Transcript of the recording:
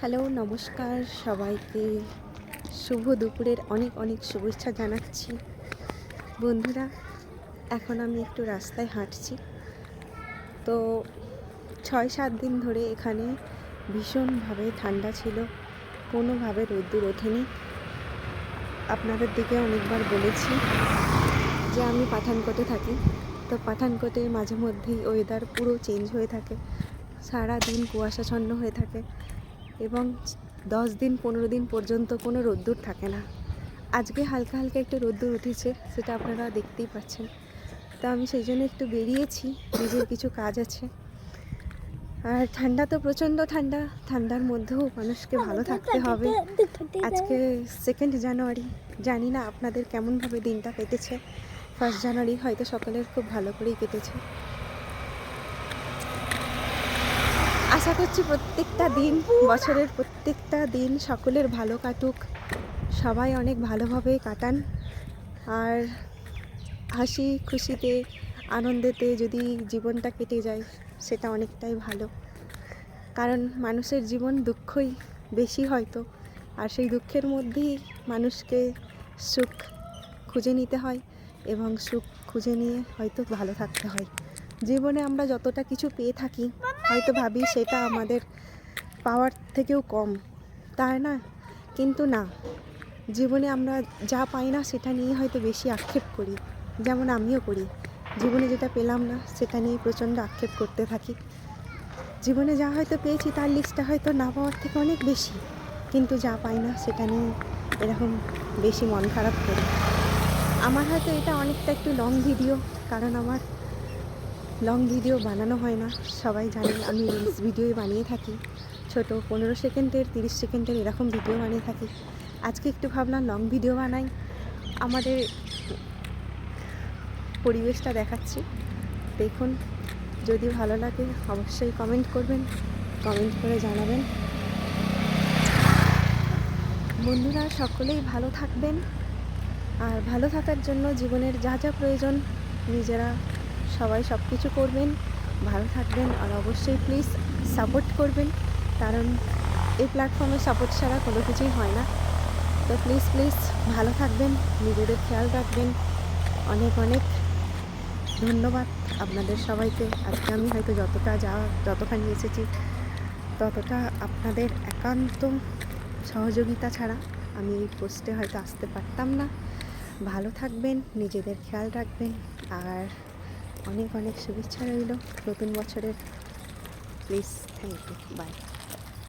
Hello, নমস্কার সবাইকে। শুভ দুপুরের অনেক অনেক শুভেচ্ছা জানাচ্ছি। বন্ধুরা, এখন আমি একটু রাস্তায় হাঁটছি। তো 6-7 দিন ধরে এখানে ভীষণভাবে ঠান্ডা ছিল, কোনোভাবে রোদ্দুর ওঠেনি। আপনাদের দিকে অনেকবার বলেছি যে আমি পাঠানকোটে থাকি। তো পাঠানকোটে মাঝে মধ্যেই ওয়েদার পুরো চেঞ্জ হয়ে থাকে, সারা দিন কুয়াশাচ্ছন্ন হয়ে থাকে এবং 10 দিন 15 দিন পর্যন্ত কোনো রোদ্দুর থাকে না। আজকে হালকা হালকা একটু রোদ্দুর উঠেছে, সেটা আপনারা দেখতেই পাচ্ছেন। তো আমি সেই জন্য একটু বেরিয়েছি, নিজের কিছু কাজ আছে। আর ঠান্ডা তো প্রচণ্ড ঠান্ডা, ঠান্ডার মধ্যেও মানুষকে ভালো থাকতে হবে। আজকে 2 জানুয়ারি, জানি না আপনাদের কেমনভাবে দিনটা কেটেছে। 1 জানুয়ারি হয়তো সকলের খুব ভালো করেই কেটেছে। আশা করছি প্রত্যেকটা দিন, বছরের প্রত্যেকটা দিন সকলের ভালো কাটুক, সবাই অনেক ভালোভাবে কাটান। আর হাসি খুশিতে আনন্দেতে যদি জীবনটা কেটে যায় সেটা অনেকটাই ভালো। কারণ মানুষের জীবন দুঃখই বেশি হয়তো, আর সেই দুঃখের মধ্যেই মানুষকে সুখ খুঁজে নিতে হয় এবং সুখ খুঁজে নিয়ে হয়তো ভালো থাকতে হয়। জীবনে আমরা যতটা কিছু পেয়ে থাকি হয়তো ভাবি সেটা আমাদের পাওয়ার থেকেও কম, তাই না? কিন্তু না, জীবনে আমরা যা পাই না সেটা নিয়ে হয়তো বেশি আক্ষেপ করি, যেমন আমিও করি। জীবনে যেটা পেলাম না সেটা নিয়ে প্রচণ্ড আক্ষেপ করতে থাকি। জীবনে যা হয়তো পেয়েছি তার লিস্টটা হয়তো না পাওয়ার থেকে অনেক বেশি, কিন্তু যা পাই না সেটা নিয়ে এরকম বেশি মন খারাপ করি। আমার হয়তো এটা অনেকটা একটু লং ভিডিও, কারণ আমার লং ভিডিও বানানো হয় না। সবাই জানেন আমি রিলস ভিডিওই বানিয়ে থাকি, ছোট 15 সেকেন্ডের 30 সেকেন্ডের এরকম ভিডিও বানিয়ে থাকি। আজকে একটু ভাবলাম লং ভিডিও বানাই, আমাদের পরিবেশটা দেখাচ্ছি, দেখুন। যদি ভালো লাগে অবশ্যই কমেন্ট করবেন, কমেন্ট করে জানাবেন। বন্ধুরা, সকলেই ভালো থাকবেন, আর ভালো থাকার জন্য জীবনের যা যা প্রয়োজন নিজেরা সবাই সব কিছু করবেন, ভালো থাকবেন। আর অবশ্যই প্লিজ সাপোর্ট করবেন, কারণ এই প্ল্যাটফর্মে সাপোর্ট ছাড়া কোনো কিছুই হয় না। তো প্লিজ প্লিজ ভালো থাকবেন, নিজেদের খেয়াল রাখবেন। অনেক অনেক ধন্যবাদ আপনাদের সবাইকে। আজকে আমি হয়তো যতখানি এসেছি ততটা আপনাদের একান্ত সহযোগিতা ছাড়া আমি এই পোস্টে হয়তো আসতে পারতাম না। ভালো থাকবেন, নিজেদের খেয়াল রাখবেন, আর অনেক অনেক শুভেচ্ছা রইল নতুন বছরের। Please, thank you, by.